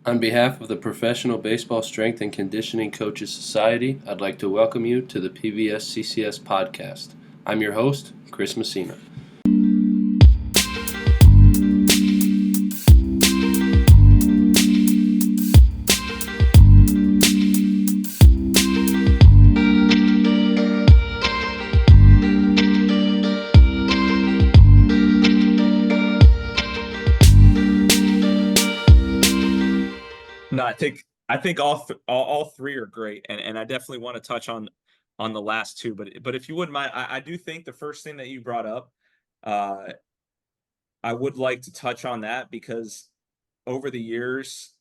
On behalf of the Professional Baseball Strength and Conditioning Coaches Society, I'd like to welcome you to the PBSCCS Podcast. I'm your host, Chris Messina. No, I think all three are great, and I definitely want to touch on the last two. But if you wouldn't mind, I do think the first thing that you brought up, uh, I would like to touch on that because over the years,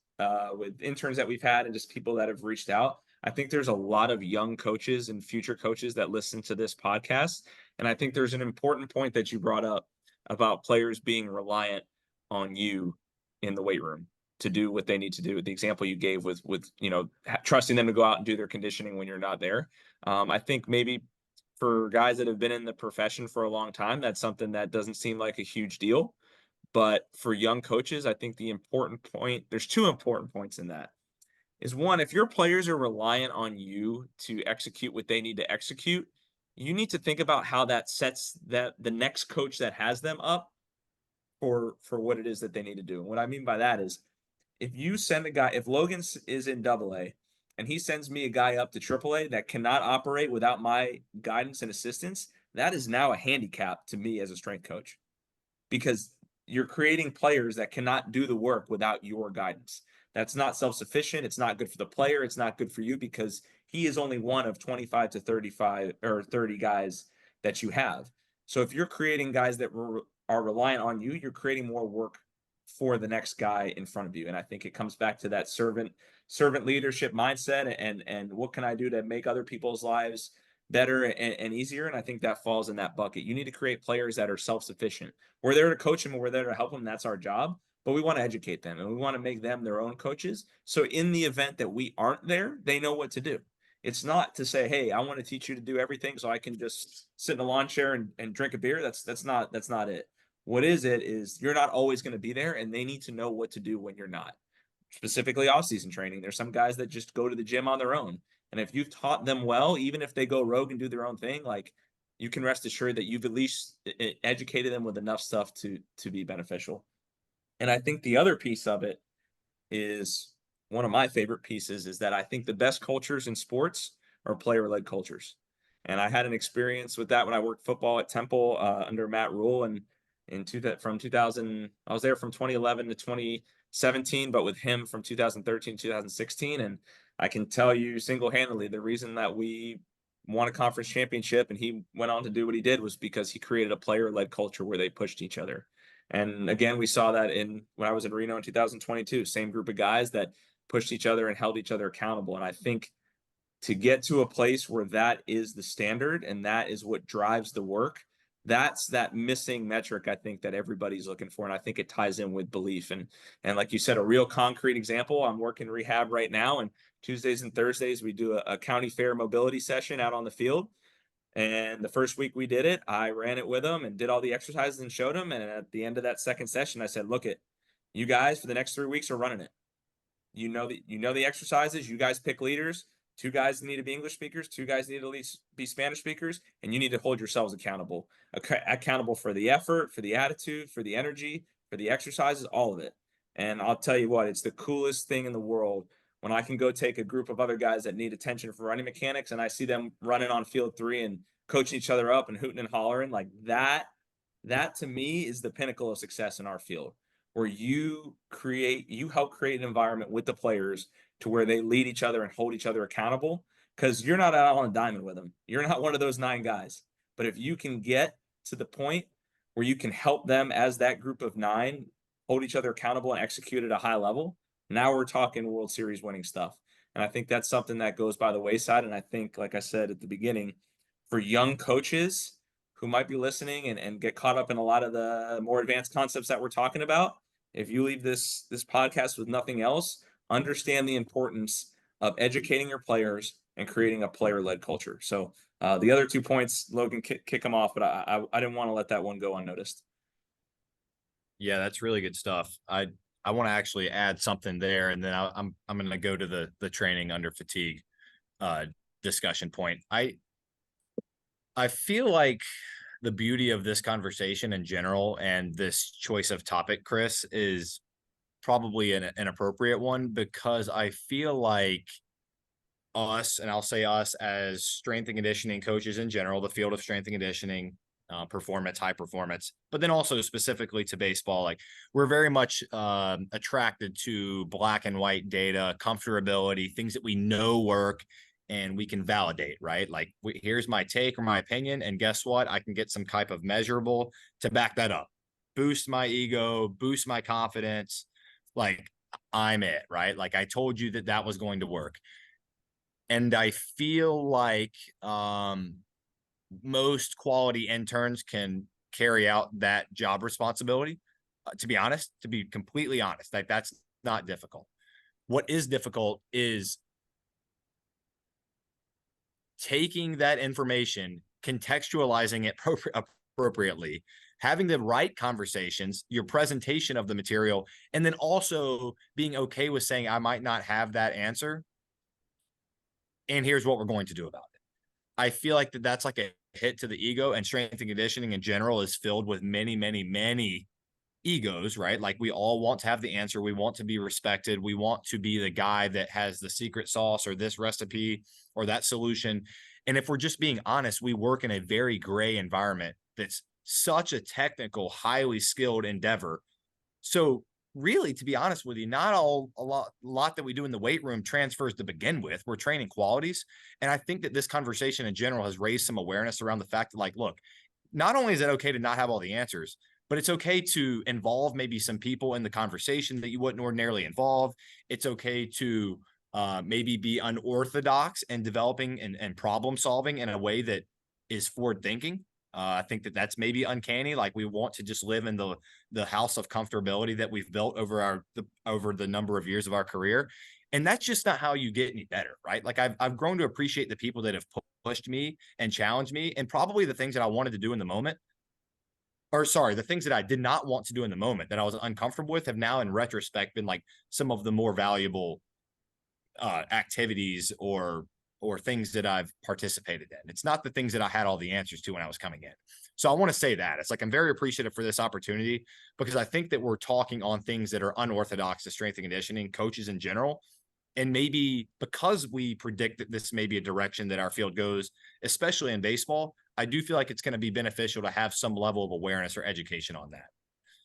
with interns that we've had and just people that have reached out, I think there's a lot of young coaches and future coaches that listen to this podcast, and I think there's an important point that you brought up about players being reliant on you in the weight room to do what they need to do. The example you gave with trusting them to go out and do their conditioning when you're not there. I think maybe for guys that have been in the profession for a long time, that's something that doesn't seem like a huge deal. But for young coaches, I think the important point, there's two important points in that. Is one, if your players are reliant on you to execute what they need to execute, you need to think about how that sets that the next coach that has them up for what it is that they need to do. And what I mean by that is if you send a guy, if Logan is in AA and he sends me a guy up to AAA that cannot operate without my guidance and assistance, that is now a handicap to me as a strength coach because you're creating players that cannot do the work without your guidance. That's not self-sufficient. It's not good for the player. It's not good for you because he is only one of 25 to 35 or 30 guys that you have. So if you're creating guys that are reliant on you, you're creating more work for the next guy in front of you. And I think it comes back to that servant leadership mindset and what can I do to make other people's lives better and easier. And I think that falls in that bucket. You need to create players that are self-sufficient. We're there to coach them and we're there to help them. That's our job. But we want to educate them and we want to make them their own coaches. So in the event that we aren't there, they know what to do. It's not to say, hey, I want to teach you to do everything so I can just sit in a lawn chair and drink a beer. That's not it. What is it is you're not always going to be there and they need to know what to do when you're not. Specifically off-season training. There's some guys that just go to the gym on their own. And if you've taught them well, even if they go rogue and do their own thing, like you can rest assured that you've at least educated them with enough stuff to be beneficial. And I think the other piece of it is one of my favorite pieces is that I think the best cultures in sports are player-led cultures. And I had an experience with that when I worked football at Temple under Matt Rule and from 2000, I was there from 2011 to 2017, but with him from 2013 to 2016. And I can tell you single-handedly the reason that we won a conference championship and he went on to do what he did was because he created a player-led culture where they pushed each other. And again, we saw that when I was in Reno in 2022, same group of guys that pushed each other and held each other accountable. And I think to get to a place where that is the standard and that is what drives the work, that's that missing metric I think that everybody's looking for. And I think it ties in with belief. And like you said, a real concrete example, I'm working rehab right now, and Tuesdays and Thursdays we do a county fair mobility session out on the field. And the first week we did it, I ran it with them and did all the exercises and showed them. And at the end of that second session, I said, look, you guys for the next 3 weeks are running it. You know the exercises, you guys pick leaders. 2 guys need to be English speakers, 2 guys need to at least be Spanish speakers, and you need to hold yourselves accountable. Accountable for the effort, for the attitude, for the energy, for the exercises, all of it. And I'll tell you what, it's the coolest thing in the world when I can go take a group of other guys that need attention for running mechanics and I see them running on field 3 and coaching each other up and hooting and hollering like that. That to me is the pinnacle of success in our field, where you help create an environment with the players to where they lead each other and hold each other accountable, because you're not out on a diamond with them. You're not one of those 9 guys. But if you can get to the point where you can help them as that group of 9 hold each other accountable and execute at a high level, now we're talking World Series winning stuff. And I think that's something that goes by the wayside. And I think, like I said at the beginning, for young coaches who might be listening and get caught up in a lot of the more advanced concepts that we're talking about, if you leave this podcast with nothing else, understand the importance of educating your players and creating a player-led culture. So the other 2 points, Logan, kick them off, but I didn't want to let that one go unnoticed. Yeah, that's really good stuff. I want to actually add something there, and then I'm going to go to the training under fatigue discussion point. I feel like the beauty of this conversation in general and this choice of topic, Chris, is probably an appropriate one, because I feel like us, and I'll say us as strength and conditioning coaches in general, the field of strength and conditioning, performance, high performance, but then also specifically to baseball, like we're very much attracted to black and white data, comfortability, things that we know work and we can validate, right? Like here's my take or my opinion, and guess what? I can get some type of measurable to back that up, boost my ego, boost my confidence. Like I'm it, right? Like I told you that was going to work. And I feel like most quality interns can carry out that job responsibility. To be honest, to be completely honest, like that's not difficult. What is difficult is taking that information, contextualizing it appropriately, having the right conversations, your presentation of the material, and then also being okay with saying, I might not have that answer, and here's what we're going to do about it. I feel like that's like a hit to the ego, and strength and conditioning in general is filled with many, many, many egos, right? Like we all want to have the answer. We want to be respected. We want to be the guy that has the secret sauce or this recipe or that solution. And if we're just being honest, we work in a very gray environment that's such a technical, highly skilled endeavor. So really, to be honest with you, not a lot that we do in the weight room transfers to begin with. We're training qualities. And I think that this conversation in general has raised some awareness around the fact that, like, look, not only is it okay to not have all the answers, but it's okay to involve maybe some people in the conversation that you wouldn't ordinarily involve. It's okay to maybe be unorthodox and developing and problem solving in a way that is forward thinking. I think that's maybe uncanny. Like we want to just live in the house of comfortability that we've built over the number of years of our career. And that's just not how you get any better, right? Like I've grown to appreciate the people that have pushed me and challenged me, and probably the things that I wanted to do in the moment, or sorry, the things that I did not want to do in the moment that I was uncomfortable with have now in retrospect been like some of the more valuable activities or things that I've participated in. It's not the things that I had all the answers to when I was coming in. So I want to say that it's like, I'm very appreciative for this opportunity, because I think that we're talking on things that are unorthodox to strength and conditioning coaches in general. And maybe because we predict that this may be a direction that our field goes, especially in baseball, I do feel like it's going to be beneficial to have some level of awareness or education on that.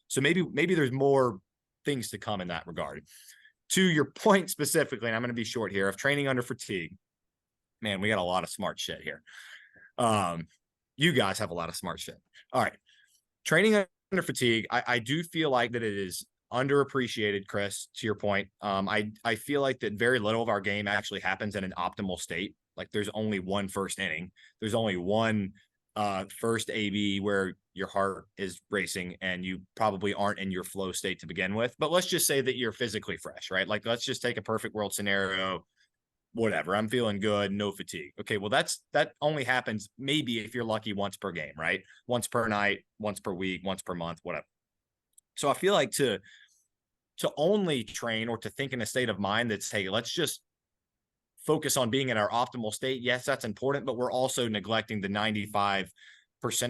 So maybe there's more things to come in that regard. To your point specifically, and I'm going to be short here, of training under fatigue, man, we got a lot of smart shit here. You guys have a lot of smart shit. All right. Training under fatigue, I do feel like that it is underappreciated, Chris, to your point. I feel like that very little of our game actually happens in an optimal state. Like there's only one first inning. There's only one first AB where your heart is racing and you probably aren't in your flow state to begin with. But let's just say that you're physically fresh, right? Like let's just take a perfect world scenario. Whatever, I'm feeling good, no fatigue. Okay, well that only happens maybe if you're lucky once per game, right? Once per night, once per week, once per month, whatever. So I feel like to only train or to think in a state of mind that's, hey, let's just focus on being in our optimal state. Yes, that's important, but we're also neglecting the 95%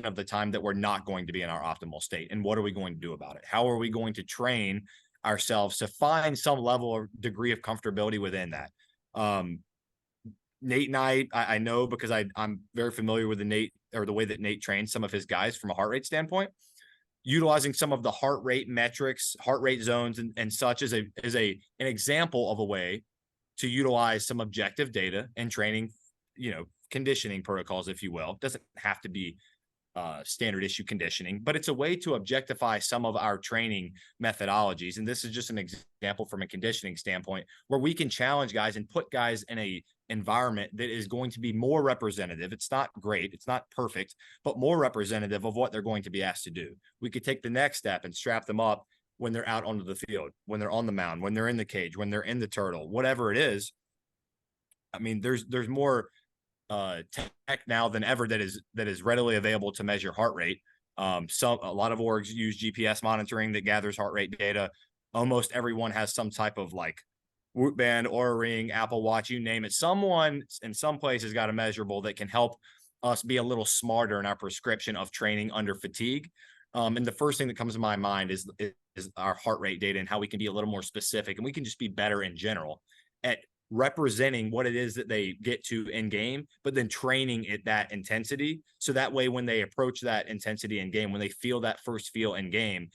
of the time that we're not going to be in our optimal state. And what are we going to do about it? How are we going to train ourselves to find some level or degree of comfortability within that? Nate and I know, because I'm very familiar with the way that Nate trains some of his guys from a heart rate standpoint, utilizing some of the heart rate metrics, heart rate zones and such as an example of a way to utilize some objective data and training, conditioning protocols, if you will. It doesn't have to be standard issue conditioning, but it's a way to objectify some of our training methodologies. And this is just an example from a conditioning standpoint where we can challenge guys and put guys in a environment that is going to be more representative. It's not great, it's not perfect, but more representative of what they're going to be asked to do. We could take the next step and strap them up when they're out onto the field, when they're on the mound, when they're in the cage, when they're in the turtle, whatever it is. I mean, there's more tech now than ever that is readily available to measure heart rate. A lot of orgs use GPS monitoring that gathers heart rate data. almost everyone has some type of like Whoop band, or ring, Apple Watch, you name it. Someone in some places got a measurable that can help us be a little smarter in our prescription of training under fatigue. And the first thing that comes to my mind is our heart rate data and how we can be a little more specific, and we can just be better in general at representing what it is that they get to in game, but then training at that intensity. So that way, when they approach that intensity in game, when they feel that first feel in game,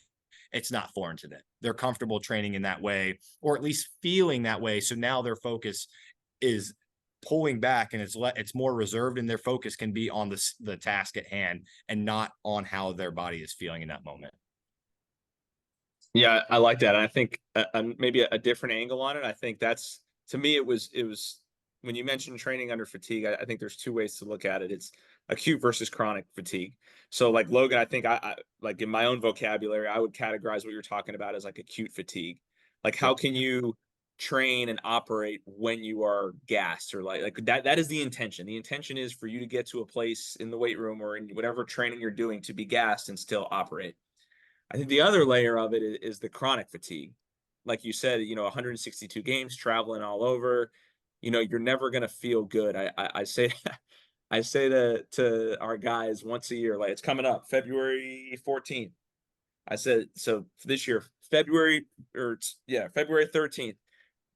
it's not foreign to them. They're comfortable training in that way, or at least feeling that way. So now their focus is pulling back, and it's more reserved, and their focus can be on the task at hand and not on how their body is feeling in that moment. Yeah, I like that. And I think maybe a different angle on it. I think that's, to me, it was when you mentioned training under fatigue, I think there's two ways to look at it. It's acute versus chronic fatigue. So like Logan, I think I like in my own vocabulary, I would categorize what you're talking about as like acute fatigue. Like how can you train and operate when you are gassed, or like that is the intention. The intention is for you to get to a place in the weight room or in whatever training you're doing to be gassed and still operate. I think the other layer of it is the chronic fatigue. Like you said, 162 games, traveling all over, you're never going to feel good. I say, I say to our guys once a year, like it's coming up February 14th. I said, so for this year, February 13th,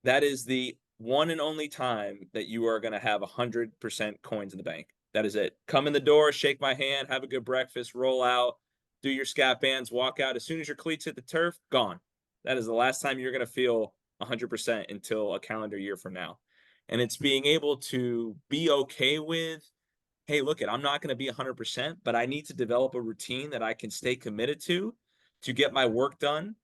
that is the one and only time that you are going to have 100% coins in the bank. That is it. Come in the door, shake my hand, have a good breakfast, roll out, do your scat bands, walk out. As soon as your cleats hit the turf, gone. That is the last time you're going to feel 100% until a calendar year from now. And it's being able to be okay with, hey, look, I'm not going to be 100%, but I need to develop a routine that I can stay committed to get my work done,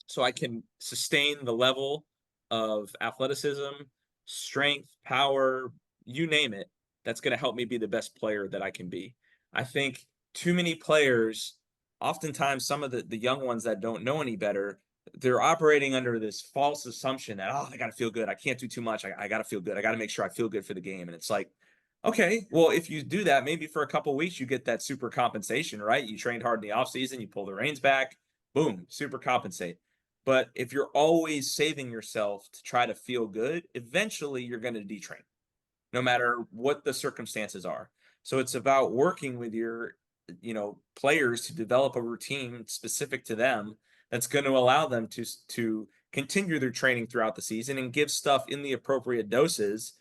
so I can sustain the level of athleticism, strength, power, you name it, that's going to help me be the best player that I can be. I think too many players, oftentimes some of the young ones that don't know any better, they're operating under this false assumption that, I got to feel good. I can't do too much. I got to feel good. I got to make sure I feel good for the game. And it's like, okay, well, if you do that, maybe for a couple of weeks, you get that super compensation, right? You trained hard in the off season, you pull the reins back, boom, super compensate. But if you're always saving yourself to try to feel good, eventually you're going to detrain, no matter what the circumstances are. So it's about working with your, players to develop a routine specific to them that's going to allow them to continue their training throughout the season and give stuff in the appropriate doses,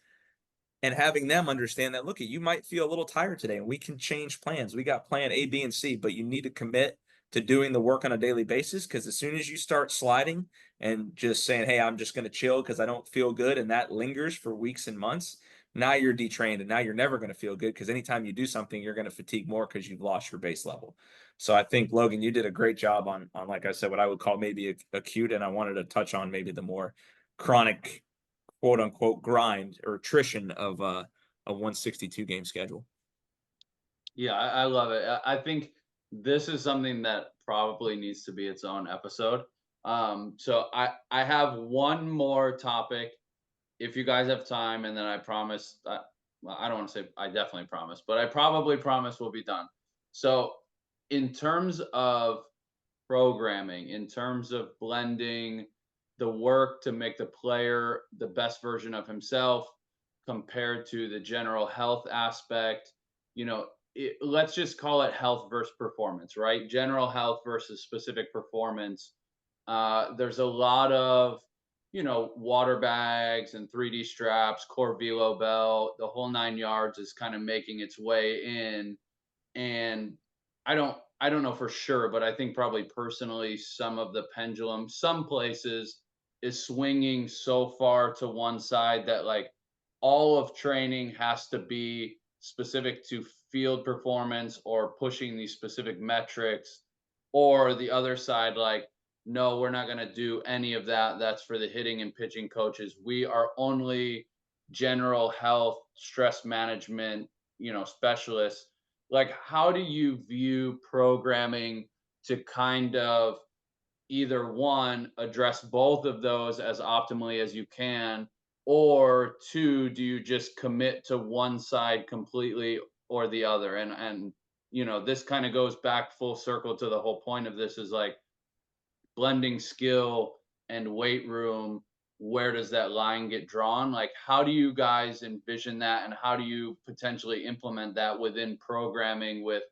and having them understand that, look, you might feel a little tired today and we can change plans. We got plan A, B, and C, but you need to commit to doing the work on a daily basis, because as soon as you start sliding and just saying, hey, I'm just going to chill because I don't feel good, and that lingers for weeks and months, now you're detrained, and now you're never going to feel good, because anytime you do something, you're going to fatigue more because you've lost your base level. So I think, Logan, you did a great job on like I said, what I would call maybe acute, and I wanted to touch on maybe the more chronic, quote unquote, grind or attrition of a 162 game schedule. Yeah, I love it. I think this is something that probably needs to be its own episode. So I have one more topic, if you guys have time, and then I promise. Well, I don't want to say I definitely promise, but I probably promise we'll be done. So, in terms of programming, in terms of blending the work to make the player the best version of himself compared to the general health aspect, let's just call it health versus performance, right? General health versus specific performance. There's a lot of, water bags and 3D straps, core velo belt, the whole 9 yards is kind of making its way in. And I don't know for sure, but I think probably personally, some of the pendulum, some places, is swinging so far to one side that like all of training has to be specific to field performance or pushing these specific metrics, or the other side, like, no, we're not going to do any of that. That's for the hitting and pitching coaches. We are only general health, stress management, specialists. Like, how do you view programming to kind of either one, address both of those as optimally as you can, or two, do you just commit to one side completely or the other? And this kind of goes back full circle to the whole point of this, is like, blending skill and weight room, where does that line get drawn? Like, how do you guys envision that, and how do you potentially implement that within programming with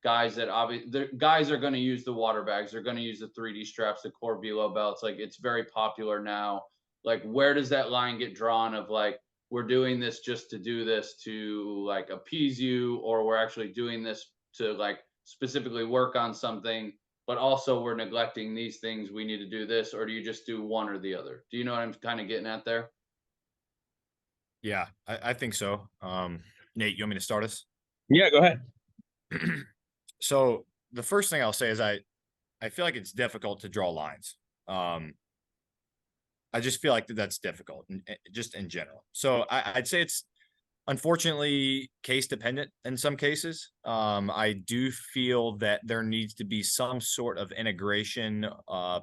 guys that obviously guys are going to use the water bags, they're going to use the 3D straps, the core velo belts. Like, it's very popular now. Like, where does that line get drawn of like, we're doing this just to do this to like appease you, or we're actually doing this to like specifically work on something, but also we're neglecting these things, we need to do this? Or do you just do one or the other? Do you know what I'm kind of getting at there? Yeah, I think so. Nate, you want me to start us? Yeah, go ahead. So the first thing I'll say is I feel like it's difficult to draw lines. I just feel like that's difficult, just in general. So I'd say it's unfortunately case dependent in some cases. I do feel that there needs to be some sort of integration. I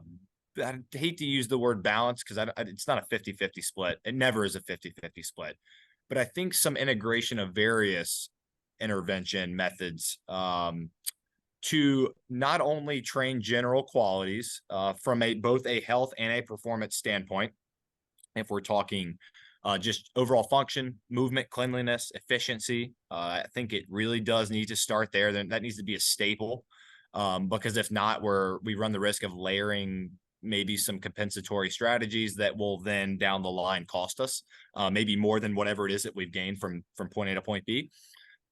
hate to use the word balance because it's not a 50-50 split. It never is a 50-50 split. But I think some integration of various intervention methods to not only train general qualities from both a health and a performance standpoint, if we're talking just overall function, movement, cleanliness, efficiency. I think it really does need to start there. Then that needs to be a staple, because if not, we run the risk of layering maybe some compensatory strategies that will then down the line cost us maybe more than whatever it is that we've gained from point A to point B.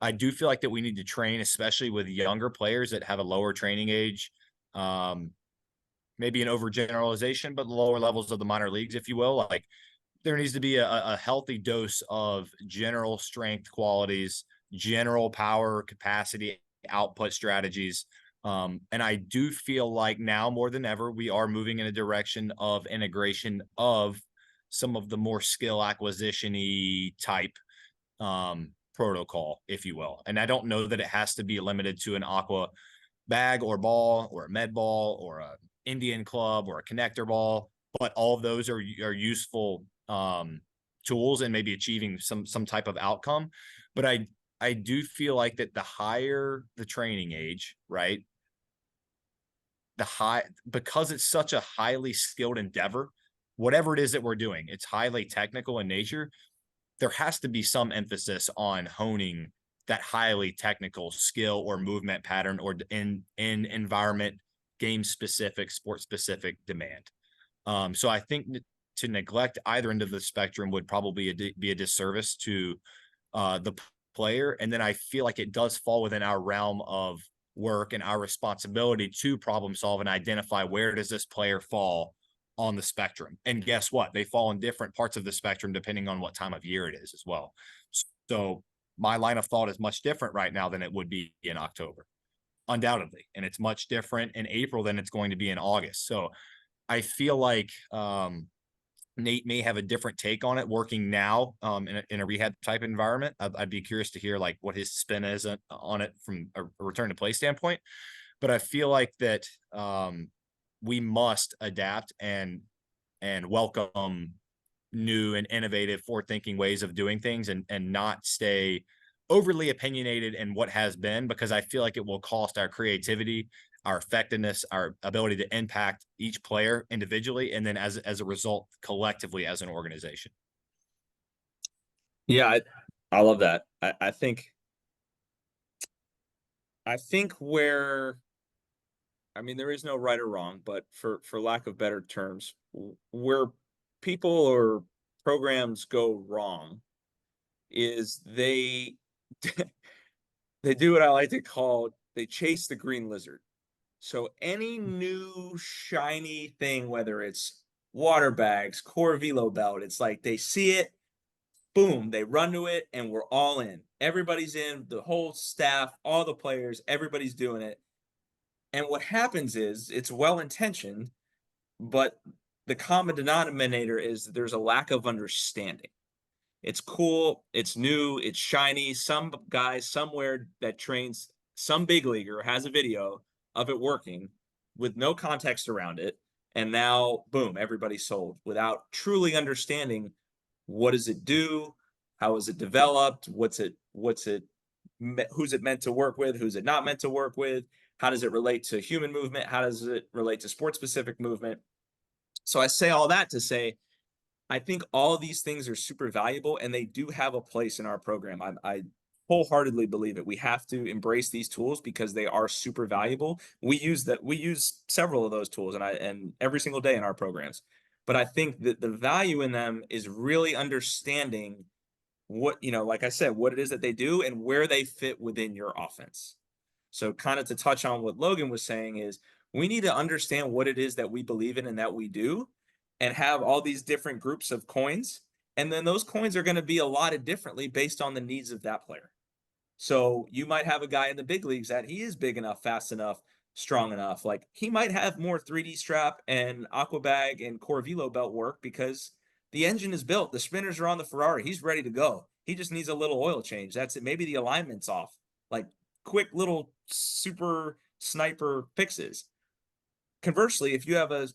I do feel like that we need to train, especially with younger players that have a lower training age, maybe an overgeneralization, but lower levels of the minor leagues, if you will. Like, there needs to be a healthy dose of general strength qualities, general power, capacity, output strategies. And I do feel like now more than ever, we are moving in a direction of integration of some of the more skill acquisition-y type protocol, if you will. And I don't know that it has to be limited to an aqua bag or ball or a med ball or a Indian club or a connector ball, but all of those are useful tools and maybe achieving some type of outcome. But I do feel like that the higher the training age, right? Because it's such a highly skilled endeavor, whatever it is that we're doing, it's highly technical in nature. There has to be some emphasis on honing that highly technical skill or movement pattern or in environment, game specific, sport specific demand. So I think to neglect either end of the spectrum would probably be a disservice to the player. And then I feel like it does fall within our realm of work and our responsibility to problem solve and identify where does this player fall on the spectrum. And guess what? They fall in different parts of the spectrum depending on what time of year it is as well. So my line of thought is much different right now than it would be in October, undoubtedly. And it's much different in April than it's going to be in August. So I feel like Nate may have a different take on it working now in a rehab type environment. I'd be curious to hear like what his spin is on it from a return to play standpoint. But I feel like that we must adapt and welcome new and innovative forward-thinking ways of doing things and not stay overly opinionated in what has been, because I feel like it will cost our creativity, our effectiveness, our ability to impact each player individually, and then as a result, collectively as an organization. Yeah, I love that. I think where, I mean, there is no right or wrong, but for lack of better terms, where people or programs go wrong is they do what I like to call, they chase the green lizard. So any new shiny thing, whether it's water bags, core velo belt, it's like they see it, boom, they run to it, and we're all in. Everybody's in, the whole staff, all the players, everybody's doing it. And what happens is it's well-intentioned, but the common denominator is there's a lack of understanding. It's cool, it's new, it's shiny. Some guy somewhere that trains some big leaguer has a video of it working with no context around it. And now, boom, everybody's sold without truly understanding what does it do? How is it developed? What's it, who's it meant to work with? Who's it not meant to work with? How does it relate to human movement? How does it relate to sport specific movement? So I say all that to say, I think all of these things are super valuable and they do have a place in our program. I wholeheartedly believe it. We have to embrace these tools because they are super valuable. We use several of those tools and every single day in our programs. But I think that the value in them is really understanding what, like I said, what it is that they do and where they fit within your offense. So kind of to touch on what Logan was saying is we need to understand what it is that we believe in and that we do and have all these different groups of coins. And then those coins are going to be allotted differently based on the needs of that player. So you might have a guy in the big leagues that he is big enough, fast enough, strong enough. Like he might have more 3D strap and aqua bag and core velo belt work because the engine is built. The spinners are on the Ferrari. He's ready to go. He just needs a little oil change. That's it. Maybe the alignment's off. Like quick little super sniper fixes. Conversely, if you have a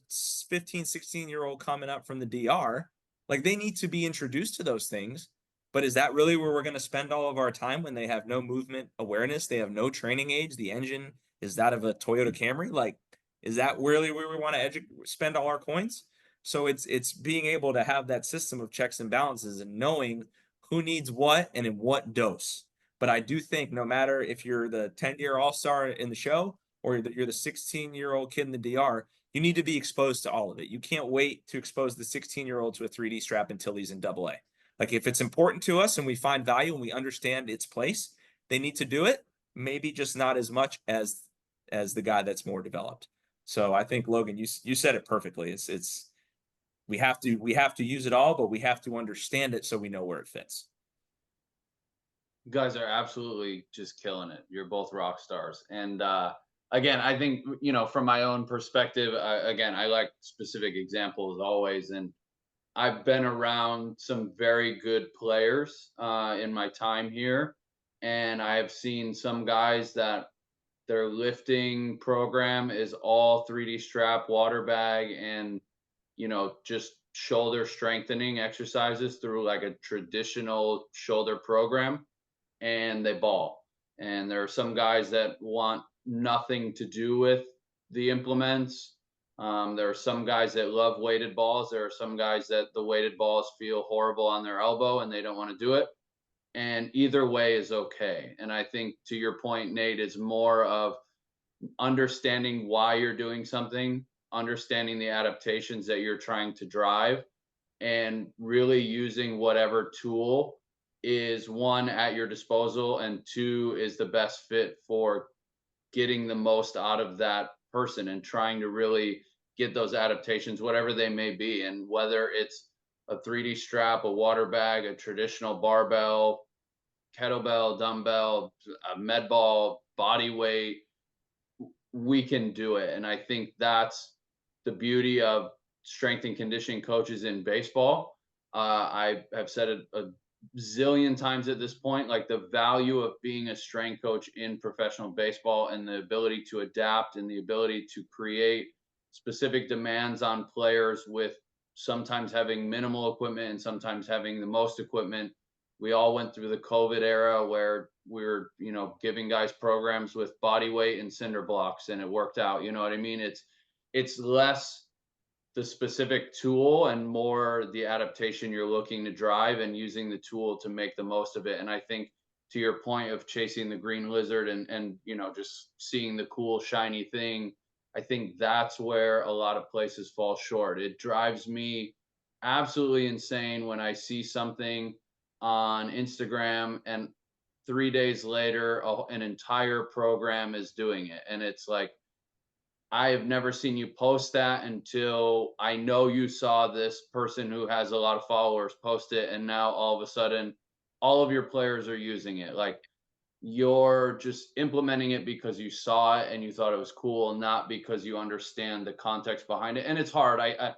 15, 16-year-old coming up from the DR, like they need to be introduced to those things. But is that really where we're going to spend all of our time when they have no movement awareness? They have no training age. The engine is that of a Toyota Camry. Like, is that really where we want to spend all our coins? So it's being able to have that system of checks and balances and knowing who needs what and in what dose. But I do think no matter if you're the 10-year all-star in the show or you're the 16-year-old kid in the DR, you need to be exposed to all of it. You can't wait to expose the 16-year-old to a 3D strap until he's in AA. Like if it's important to us and we find value and we understand its place, they need to do it. Maybe just not as much as the guy that's more developed. So I think Logan, you said it perfectly. It's we have to use it all, but we have to understand it so we know where it fits. You guys are absolutely just killing it. You're both rock stars. And again, I think, from my own perspective, again, I like specific examples always. And I've been around some very good players in my time here. And I have seen some guys that their lifting program is all 3D strap, water bag, and, just shoulder strengthening exercises through like a traditional shoulder program, and they ball. And there are some guys that want nothing to do with the implements. There are some guys that love weighted balls. There are some guys that the weighted balls feel horrible on their elbow and they don't want to do it. And either way is okay. And I think to your point, Nate, is more of understanding why you're doing something, understanding the adaptations that you're trying to drive, and really using whatever tool is one at your disposal and two is the best fit for getting the most out of that person and trying to really get those adaptations, whatever they may be. And whether it's a 3D strap, a water bag, a traditional barbell, kettlebell, dumbbell, a med ball, body weight, we can do it. And I think that's the beauty of strength and conditioning coaches in baseball. I have said it a zillion times at this point, like the value of being a strength coach in professional baseball and the ability to adapt and the ability to create specific demands on players with sometimes having minimal equipment and sometimes having the most equipment. We all went through the COVID era where we were, giving guys programs with body weight and cinder blocks, and it worked out. You know what I mean? It's less the specific tool and more the adaptation you're looking to drive and using the tool to make the most of it. And I think to your point of chasing the green lizard and just seeing the cool shiny thing, I think that's where a lot of places fall short. It drives me absolutely insane when I see something on Instagram and 3 days later an entire program is doing it, and it's like, I have never seen you post that until I know you saw this person who has a lot of followers post it, and now all of a sudden all of your players are using it. Like, you're just implementing it because you saw it and you thought it was cool, not because you understand the context behind it. And it's hard. I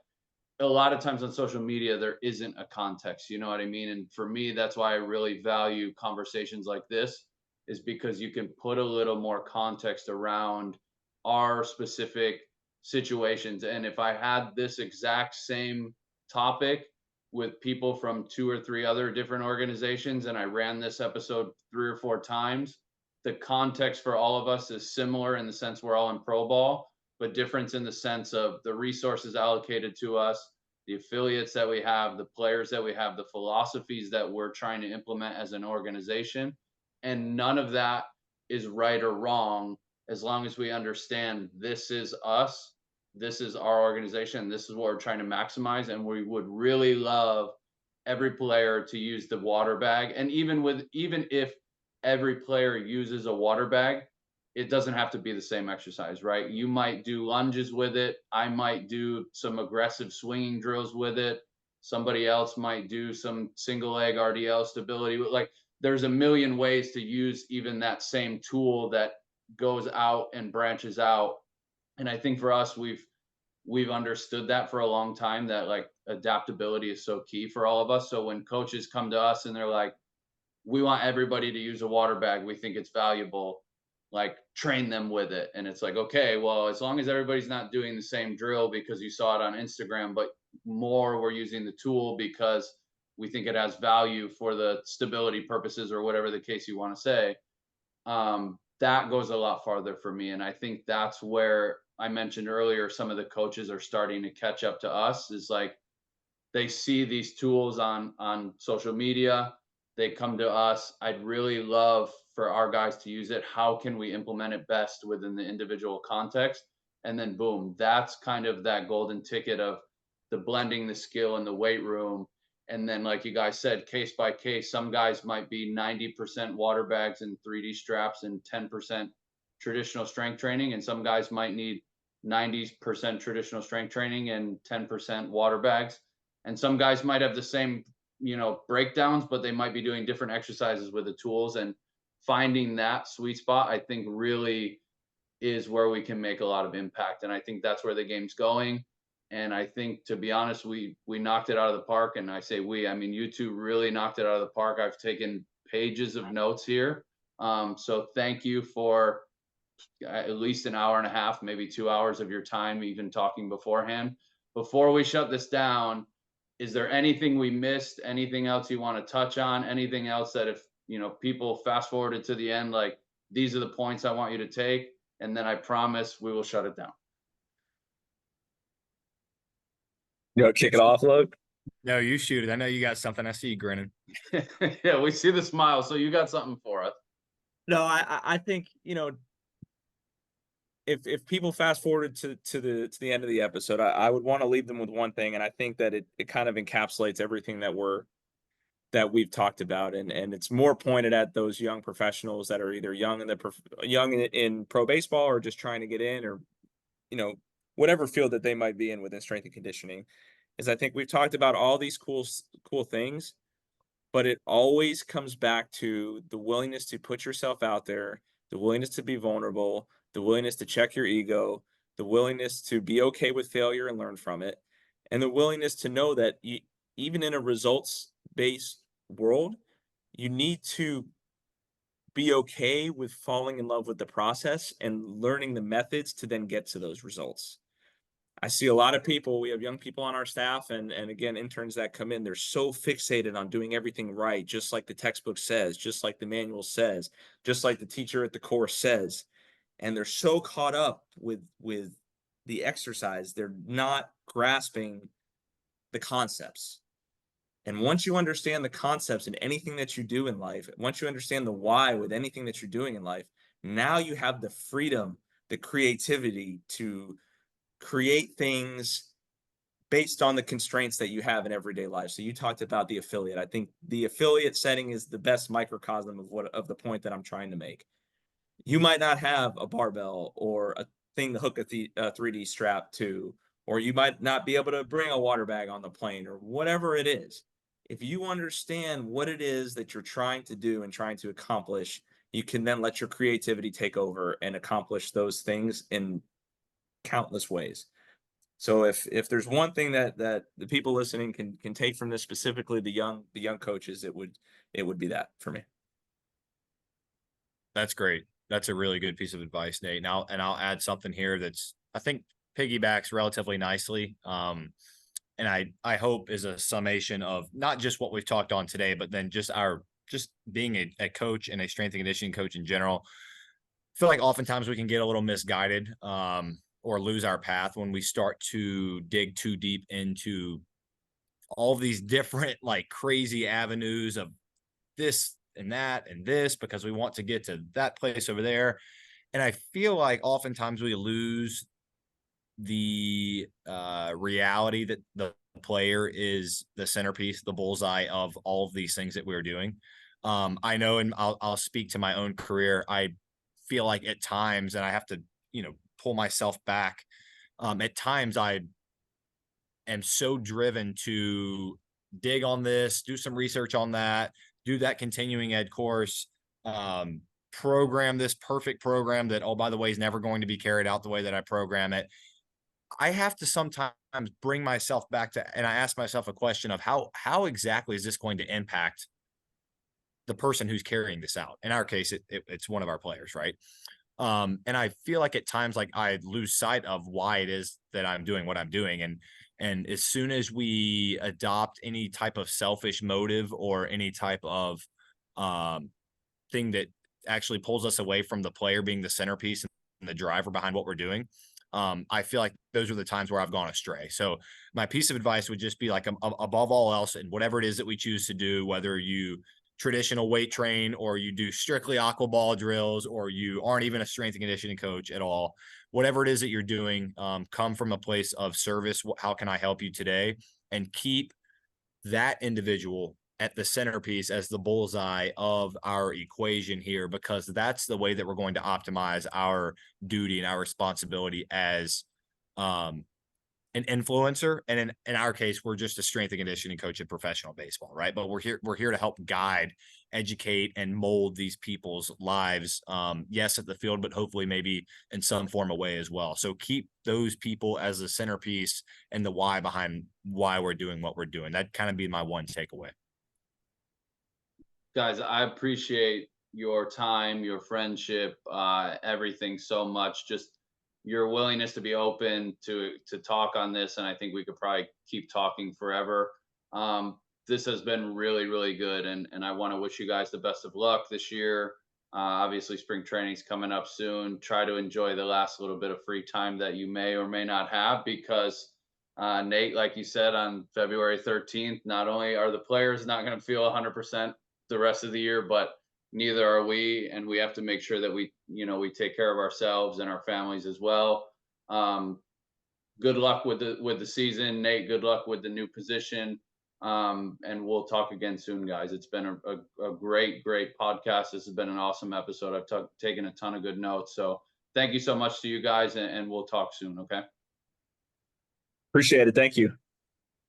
a lot of times on social media there isn't a context, you know what I mean? And for me, that's why I really value conversations like this, is because you can put a little more context around our specific situations. And if I had this exact same topic with people from 2 or 3 other different organizations and I ran this episode 3 or 4 times, the context for all of us is similar in the sense we're all in pro ball, but difference in the sense of the resources allocated to us, the affiliates that we have, the players that we have, the philosophies that we're trying to implement as an organization. And none of that is right or wrong as long as we understand this is us, this is our organization, this is what we're trying to maximize. And we would really love every player to use the water bag. And even if every player uses a water bag, it doesn't have to be the same exercise, right? You might do lunges with it. I might do some aggressive swinging drills with it. Somebody else might do some single leg RDL stability. Like there's a million ways to use even that same tool that goes out and branches out. And I think for us, we've understood that for a long time, that like adaptability is so key for all of us. So when coaches come to us and they're like, we want everybody to use a water bag, we think it's valuable, like train them with it. And it's like, okay, well, as long as everybody's not doing the same drill because you saw it on Instagram, but more we're using the tool because we think it has value for the stability purposes or whatever the case you want to say, that goes a lot farther for me. And I think that's where I mentioned earlier, some of the coaches are starting to catch up to us, is like they see these tools on social media, they come to us. I'd really love for our guys to use it. How can we implement it best within the individual context? And then boom, that's kind of that golden ticket of the blending the skill in the weight room. And then, like you guys said, case by case, some guys might be 90% water bags and 3D straps and 10% traditional strength training. And some guys might need 90% traditional strength training and 10% water bags. And some guys might have the same, breakdowns, but they might be doing different exercises with the tools. And finding that sweet spot, I think, really is where we can make a lot of impact. And I think that's where the game's going. And I think, to be honest, we knocked it out of the park. And I say I mean, you two really knocked it out of the park. I've taken pages of notes here. So thank you for at least an hour and a half, maybe 2 hours of your time, even talking beforehand. Before we shut this down, is there anything we missed? Anything else you want to touch on? Anything else that if, people fast forwarded to the end, like, these are the points I want you to take, and then I promise we will shut it down. Kick it off, Logan. No, you shoot it. I know you got something. I see you grinning. Yeah, we see the smile. So you got something for us. No, I think, if people fast forwarded to the end of the episode, I would want to leave them with one thing, and I think that it kind of encapsulates everything that we've talked about, and it's more pointed at those young professionals that are either young in pro baseball or just trying to get in, or whatever field that they might be in within strength and conditioning. Is I think we've talked about all these cool things, but it always comes back to the willingness to put yourself out there, the willingness to be vulnerable, the willingness to check your ego, the willingness to be okay with failure and learn from it, and the willingness to know that even in a results-based world, you need to be okay with falling in love with the process and learning the methods to then get to those results. I see a lot of people, we have young people on our staff and again, interns that come in, they're so fixated on doing everything right, just like the textbook says, just like the manual says, just like the teacher at the course says. And they're so caught up with the exercise, they're not grasping the concepts. And once you understand the concepts in anything that you do in life, once you understand the why with anything that you're doing in life, now you have the freedom, the creativity to create things based on the constraints that you have in everyday life. So you talked about the affiliate. I think the affiliate setting is the best microcosm of the point that I'm trying to make. You might not have a barbell or a thing to hook a 3D strap to, or you might not be able to bring a water bag on the plane, or whatever it is. If you understand what it is that you're trying to do and trying to accomplish, you can then let your creativity take over and accomplish those things in countless ways. So if there's one thing that the people listening can take from this, specifically the young coaches, it would be that for me. That's great. That's a really good piece of advice, Nate. Now, and I'll add something here that's, I think, piggybacks relatively nicely. And I hope is a summation of not just what we've talked on today, but then just our just being a coach and a strength and conditioning coach in general, I feel like oftentimes we can get a little misguided or lose our path when we start to dig too deep into all these different like crazy avenues of this and that and this because we want to get to that place over there. And I feel like oftentimes we lose the reality that the player is the centerpiece, the bullseye of all of these things that we're doing. I know, and I'll speak to my own career. I feel like at times, and I have to, pull myself back. At times I am so driven to dig on this, do some research on that, do that continuing ed course, program this perfect program that, oh, by the way, is never going to be carried out the way that I program it. I have to sometimes bring myself back to, and I ask myself a question of how exactly is this going to impact the person who's carrying this out? In our case, it's one of our players, right? And I feel like at times, like I lose sight of why it is that I'm doing what I'm doing. And as soon as we adopt any type of selfish motive or any type of thing that actually pulls us away from the player being the centerpiece and the driver behind what we're doing, I feel like those are the times where I've gone astray. So my piece of advice would just be like, above all else, and whatever it is that we choose to do, whether you traditional weight train or you do strictly aqua ball drills or you aren't even a strength and conditioning coach at all, whatever it is that you're doing, come from a place of service. How can I help you today? And keep that individual at the centerpiece as the bullseye of our equation here, because that's the way that we're going to optimize our duty and our responsibility as an influencer. And in our case, we're just a strength and conditioning coach in professional baseball, right? But we're here to help guide, educate, and mold these people's lives. Yes, at the field, but hopefully maybe in some form of way as well. So keep those people as the centerpiece and the why behind why we're doing what we're doing. That'd kind of be my one takeaway. Guys, I appreciate your time, your friendship, everything so much. Just your willingness to be open to talk on this, and I think we could probably keep talking forever. This has been really, really good, and I want to wish you guys the best of luck this year. Obviously, spring training's coming up soon. Try to enjoy the last little bit of free time that you may or may not have, because Nate, like you said, on February 13th, not only are the players not going to feel 100% the rest of the year, but neither are we, and we have to make sure that we take care of ourselves and our families as well. Good luck with the season, Nate. Good luck with the new position, and we'll talk again soon, guys. It's been a great podcast. This has been an awesome episode. I've taken a ton of good notes, so thank you so much to you guys, and we'll talk soon. Okay. Appreciate it. Thank you.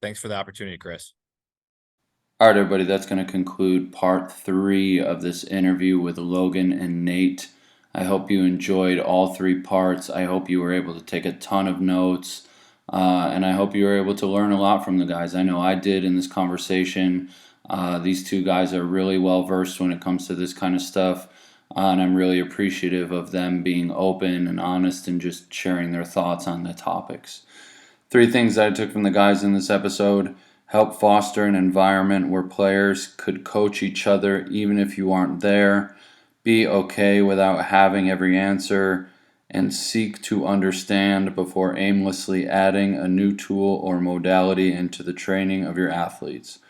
Thanks for the opportunity, Chris. All right, everybody, that's going to conclude part 3 of this interview with Logan and Nate. I hope you enjoyed all 3 parts. I hope you were able to take a ton of notes, and I hope you were able to learn a lot from the guys. I know I did in this conversation. These 2 guys are really well versed when it comes to this kind of stuff, and I'm really appreciative of them being open and honest and just sharing their thoughts on the topics. 3 things that I took from the guys in this episode: help foster an environment where players could coach each other even if you aren't there. Be okay without having every answer, and seek to understand before aimlessly adding a new tool or modality into the training of your athletes.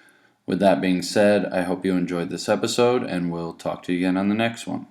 With that being said, I hope you enjoyed this episode, and we'll talk to you again on the next one.